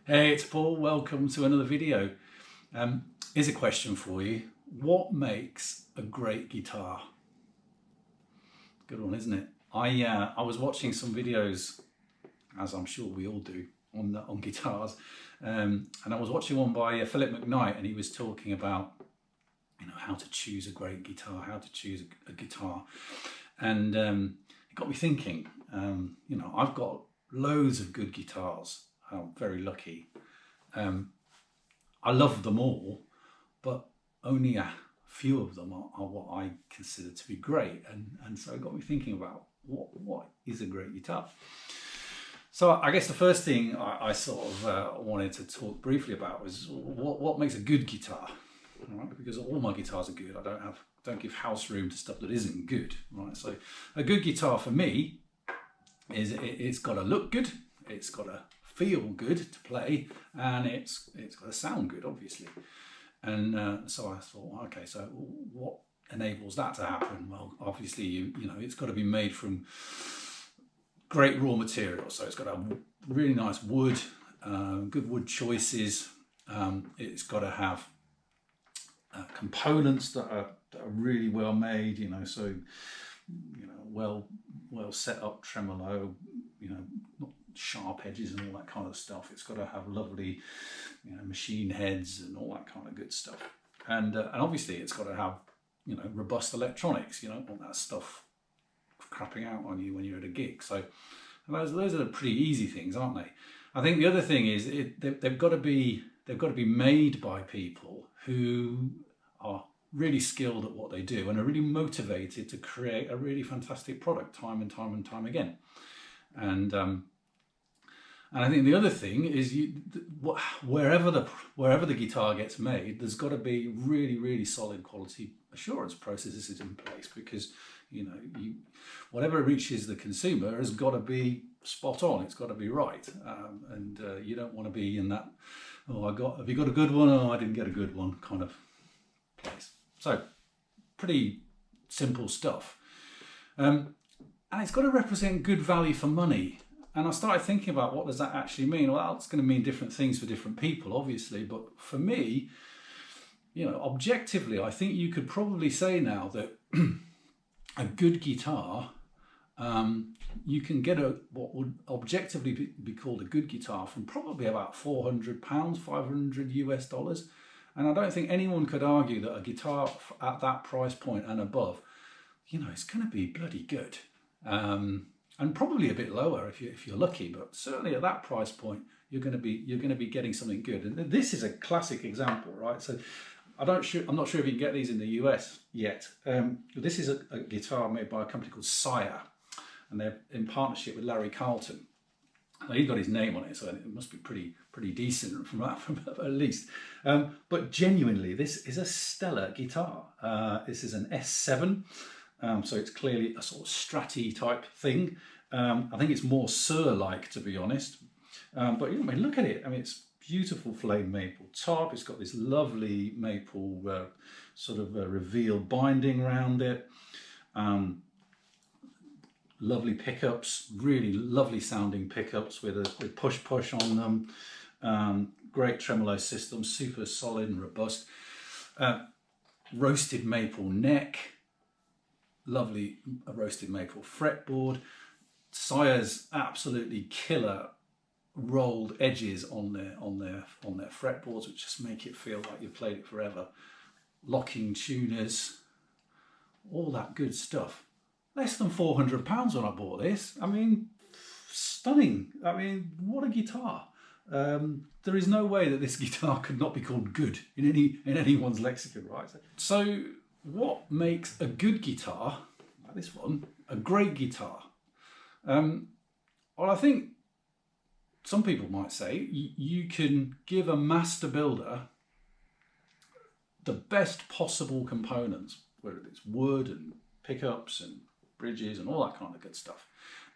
Hey, it's Paul. Welcome to another video. Here's a question for you. What makes a great guitar? Good one, isn't it? I was watching some videos, as I'm sure we all do, on guitars, and I was watching one by Philip McKnight, and he was talking about how to choose a great guitar, how to choose a guitar, and it got me thinking. I've got loads of good guitars. I'm very lucky. I love them all, but only a few of them are what I consider to be great. And so it got me thinking about what is a great guitar. So I guess the first thing I sort of wanted to talk briefly about was what makes a good guitar, right? Because all my guitars are good. I don't give house room to stuff that isn't good, right? So a good guitar for me is it's got to look good, it's got to feel good to play, and it's got to sound good, obviously. And so I thought, okay, so what enables that to happen? Well, obviously, it's got to be made from great raw materials. So it's got to have really nice wood, good wood choices. It's got to have components that are really well made. So well set up tremolo. Not sharp edges and all that kind of stuff. It's got to have lovely, machine heads and all that kind of good stuff. And obviously, it's got to have robust electronics. You don't want that stuff crapping out on you when you're at a gig. So those are the pretty easy things, aren't they? I think the other thing is they've got to be made by people who are really skilled at what they do and are really motivated to create a really fantastic product time and time again. And I think the other thing is wherever the guitar gets made, there's got to be really solid quality assurance processes in place, because whatever reaches the consumer has got to be spot on. It's got to be right, and you don't want to be in that have you got a good one? Oh, I didn't get a good one kind of place. So pretty simple stuff, and it's got to represent good value for money. And I started thinking about, what does that actually mean? Well, it's going to mean different things for different people, obviously. But for me, objectively, I think you could probably say now that a good guitar, you can get what would objectively be called a good guitar from probably about £400, $500 US. And I don't think anyone could argue that a guitar at that price point and above, it's going to be bloody good. And probably a bit lower if you're lucky, but certainly at that price point, you're going to be getting something good. And this is a classic example, right? So I'm not sure if you can get these in the US yet. This is a guitar made by a company called Sire, and they're in partnership with Larry Carlton. Now, he's got his name on it, so it must be pretty decent from at least. But genuinely, this is a stellar guitar. This is an S7. So it's clearly a sort of Stratty type thing. I think it's more Suhr-like, to be honest. But look at it. It's beautiful flame maple top. It's got this lovely maple reveal binding around it. Lovely pickups, really lovely sounding pickups with push on them. Great tremolo system, super solid and robust. Roasted maple neck. Lovely roasted maple fretboard. Sire's absolutely killer rolled edges on their fretboards, which just make it feel like you've played it forever. Locking tuners, all that good stuff. Less than £400 when I bought this. Stunning. What a guitar. There is no way that this guitar could not be called good in anyone's lexicon, right? So what makes a good guitar, like this one, a great guitar? Well, I think some people might say you can give a master builder the best possible components, whether it's wood and pickups and bridges and all that kind of good stuff,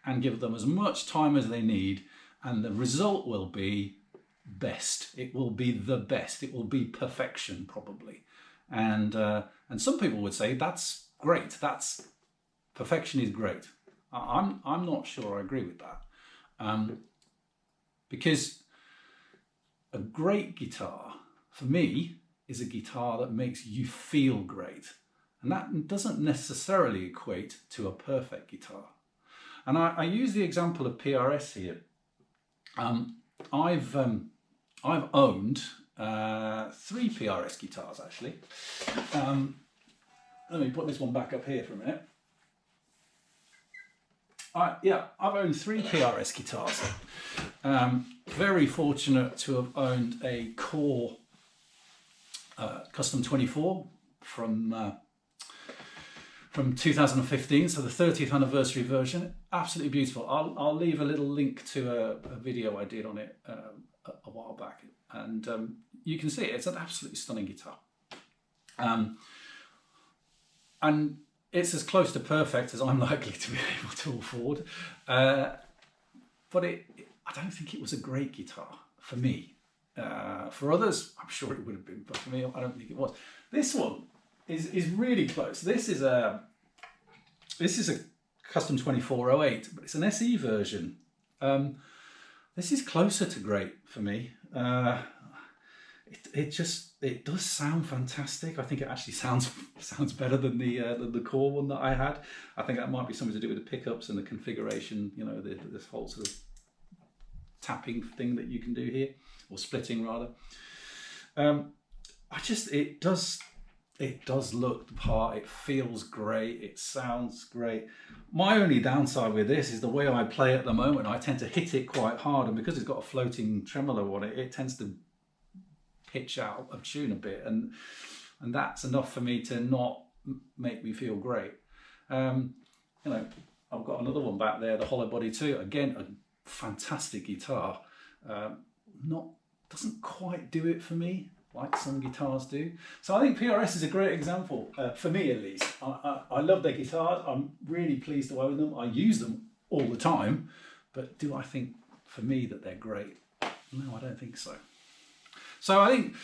and give them as much time as they need, and the result will be best. It will be the best. It will be perfection, probably. And some people would say that's great. That's perfection is great. I'm not sure I agree with that, because a great guitar, for me, is a guitar that makes you feel great. And that doesn't necessarily equate to a perfect guitar. And I use the example of PRS here. I've owned 3 PRS guitars actually. Let me put this one back up here for a minute. I've owned 3 PRS guitars. Very fortunate to have owned a Core Custom 24 from 2015, so the 30th anniversary version. Absolutely beautiful. I'll leave a little link to a video I did on it a while back, and you can see it. It's an absolutely stunning guitar. And it's as close to perfect as I'm likely to be able to afford. But I don't think it was a great guitar for me. For others, I'm sure it would have been, but for me, I don't think it was. This one is really close. This is a Custom 2408, but it's an SE version. This is closer to great for me. It does sound fantastic. I think it actually sounds better than the Core one that I had. I think that might be something to do with the pickups and the configuration. You know, this whole sort of tapping thing that you can do here, or splitting rather. It does look the part. It feels great. It sounds great. My only downside with this is the way I play at the moment. I tend to hit it quite hard, and because it's got a floating tremolo on it, it tends to pitch out of tune a bit, and that's enough for me to not make me feel great. You know, I've got another one back there, the Hollow Body 2. Again, a fantastic guitar. Doesn't quite do it for me like some guitars do. So I think PRS is a great example, for me at least. I love their guitars. I'm really pleased to own them. I use them all the time, but do I think for me that they're great? No, I don't think so. So I think,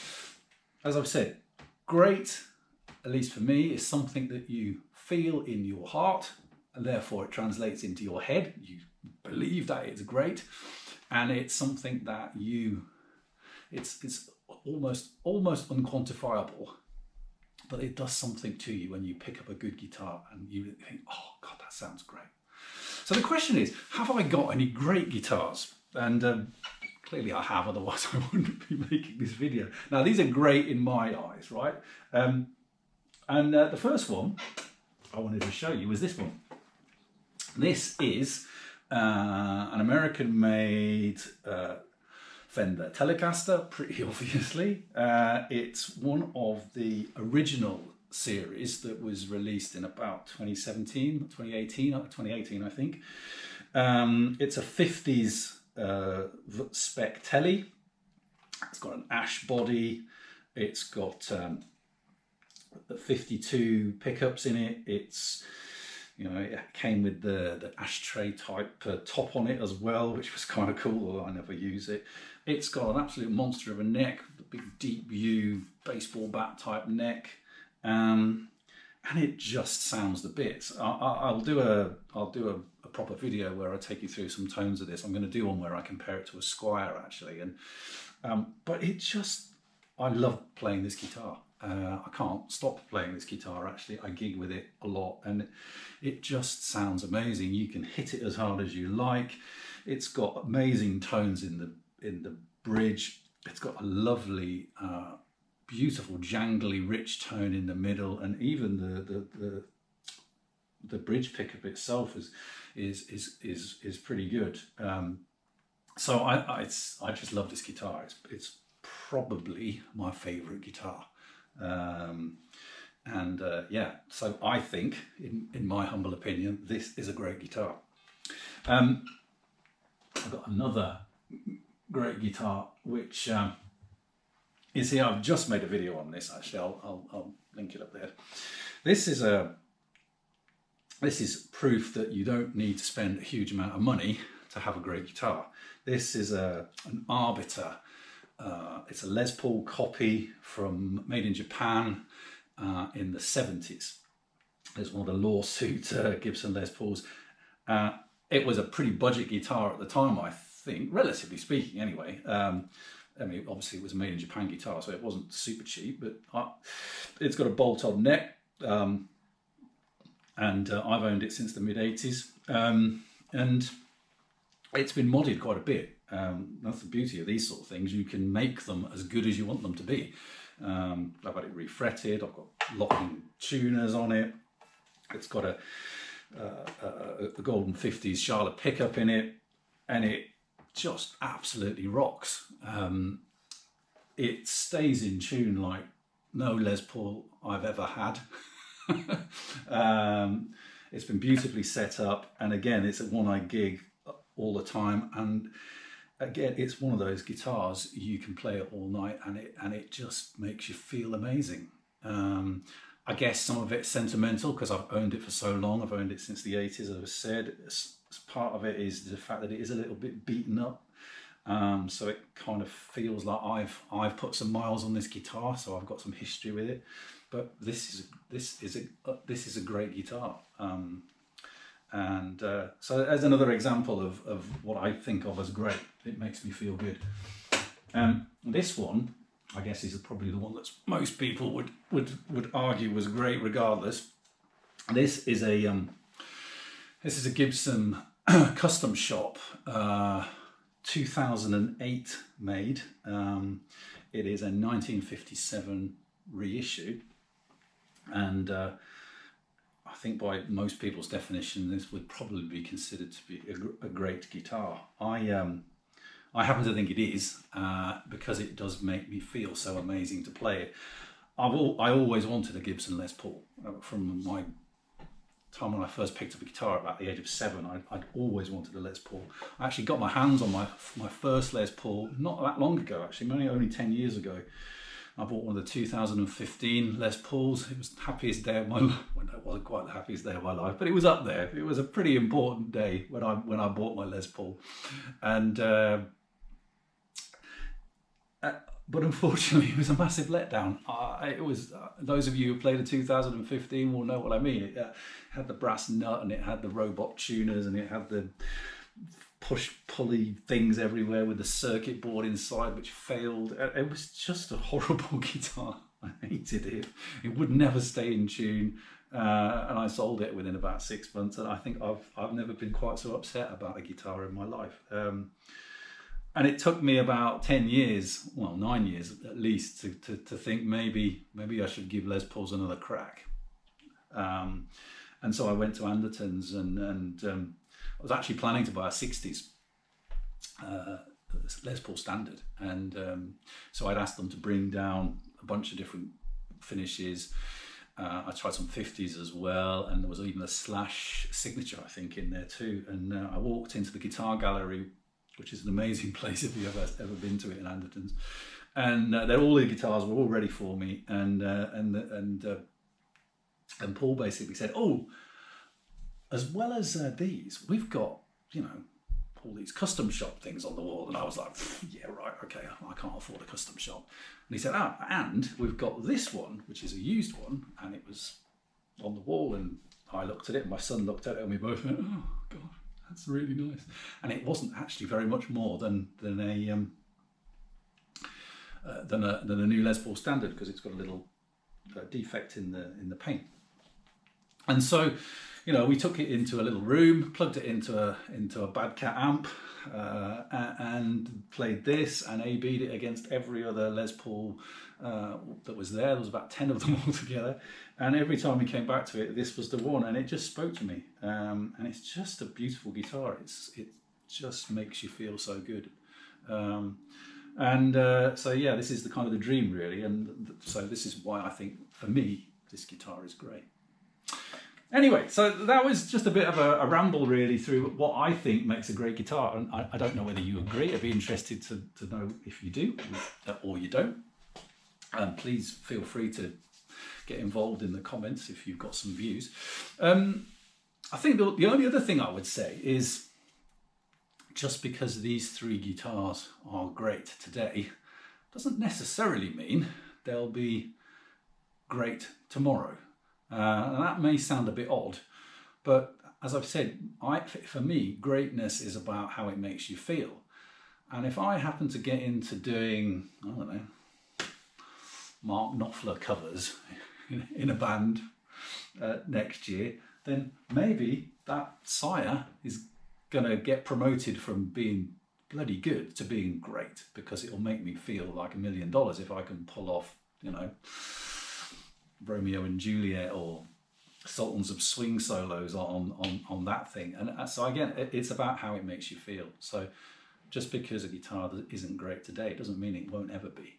as I've said, great, at least for me, is something that you feel in your heart, and therefore it translates into your head. You believe that it's great, and it's something that it's almost unquantifiable, but it does something to you when you pick up a good guitar and you think, oh God, that sounds great. So the question is, have I got any great guitars? And clearly I have, otherwise I wouldn't be making this video. Now these are great in my eyes, right? The first one I wanted to show you was this one. This is an American-made Fender Telecaster, pretty obviously. It's one of the original series that was released in about 2018 I think. It's a 50s spec telly. It's got an ash body. It's got 52 pickups in it. It's, you know, it came with the ashtray type top on it as well, which was kind of cool, although I never use it. It's got an absolute monster of a neck, the big deep U baseball bat type neck, and it just sounds the bits. I'll do a proper video where I take you through some tones of this. I'm going to do one where I compare it to a Squier actually, and but I love playing this guitar. I can't stop playing this guitar actually. I gig with it a lot and it just sounds amazing. You can hit it as hard as you like. It's got amazing tones in the bridge. It's got a lovely beautiful jangly rich tone in the middle, and even the bridge pickup itself is pretty good. So I just love this guitar. It's probably my favorite guitar. Yeah, so I think, in my humble opinion, this is a great guitar. I've got another great guitar, which you see, I've just made a video on this. Actually, I'll link it up there. This is proof that you don't need to spend a huge amount of money to have a great guitar. This is an Arbiter. It's a Les Paul copy made in Japan in the 70s. It's one of the lawsuit Gibson Les Pauls. It was a pretty budget guitar at the time, I think, relatively speaking anyway. I mean, obviously it was a made in Japan guitar, so it wasn't super cheap, but it's got a bolt-on neck, and I've owned it since the mid-80s, and it's been modded quite a bit. That's the beauty of these sort of things. You can make them as good as you want them to be. I've had it refretted, I've got locking tuners on it, it's got a Golden 50s Charlotte pickup in it, and it just absolutely rocks. It stays in tune like no Les Paul I've ever had. It's been beautifully set up, and again, it's a one-eye gig all the time, and again, it's one of those guitars you can play it all night, and it just makes you feel amazing. I guess some of it's sentimental because I've owned it for so long. I've owned it since the 80s, as I said. Part of it is the fact that it is a little bit beaten up, so it kind of feels like I've put some miles on this guitar, so I've got some history with it. But this is a great guitar, so as another example of what I think of as great. It makes me feel good. This one, I guess, is probably the one that most people would argue was great regardless. This is a Gibson Custom Shop 2008 made. It is a 1957 reissue, and I think by most people's definition, this would probably be considered to be a great guitar. I happen to think it is, because it does make me feel so amazing to play it. I always wanted a Gibson Les Paul. From my time when I first picked up a guitar about the age of 7, I'd always wanted a Les Paul. I actually got my hands on my first Les Paul not that long ago, actually, only 10 years ago. I bought one of the 2015 Les Pauls. It was the happiest day of my life. Well, no, it wasn't quite the happiest day of my life, but it was up there. It was a pretty important day when I bought my Les Paul, and but unfortunately, it was a massive letdown. It was those of you who played the 2015 will know what I mean. It had the brass nut, and it had the robot tuners, and it had the push-pulley things everywhere with the circuit board inside, which failed. It was just a horrible guitar. I hated it. It would never stay in tune, and I sold it within about 6 months. And I think I've never been quite so upset about a guitar in my life. And it took me about 10 years, well, 9 years at least, to think maybe I should give Les Pauls another crack. And so I went to Anderton's, and I was actually planning to buy a 60s Les Paul Standard. And so I'd asked them to bring down a bunch of different finishes. I tried some 50s as well, and there was even a Slash signature, I think, in there too. And I walked into the guitar gallery, which is an amazing place if you've ever been to it in Anderton's, and all the guitars were all ready for me, and Paul basically said, "Oh, as well as these, we've got, all these custom shop things on the wall." And I was like, "Yeah, right, okay, I can't afford a custom shop." And he said, "And we've got this one, which is a used one," and it was on the wall, and I looked at it, and my son looked at it, and we both went, "Oh God, that's really nice." And it wasn't actually very much more than a new Les Paul Standard, because it's got a little defect in the paint. And so, we took it into a little room, plugged it into a Bad Cat amp, and played this, and A-B'd it against every other Les Paul that was there. There was about 10 of them all together, and every time we came back to it, this was the one, and it just spoke to me. And it's just a beautiful guitar. It just makes you feel so good. So yeah, this is the kind of the dream, really, and so this is why I think, for me, this guitar is great. Anyway, so that was just a bit of a ramble, really, through what I think makes a great guitar, and I don't know whether you agree. I'd be interested to know if you do or you don't. Please feel free to get involved in the comments if you've got some views. I think the only other thing I would say is, just because these 3 guitars are great today doesn't necessarily mean they'll be great tomorrow. And that may sound a bit odd, but as I've said, for me, greatness is about how it makes you feel. And if I happen to get into doing, I don't know, Mark Knopfler covers in a band next year, then maybe that sire is going to get promoted from being bloody good to being great, because it'll make me feel like $1 million if I can pull off, you know, Romeo and Juliet or Sultans of Swing solos on that thing. And so again, it's about how it makes you feel. So just because a guitar isn't great today, it doesn't mean it won't ever be.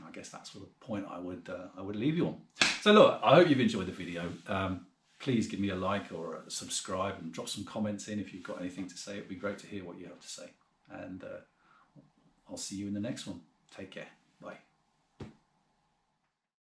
I guess that's the point I would leave you on. So look, I hope you've enjoyed the video. Please give me a like or a subscribe and drop some comments in if you've got anything to say. It'd be great to hear what you have to say. And I'll see you in the next one. Take care. Bye.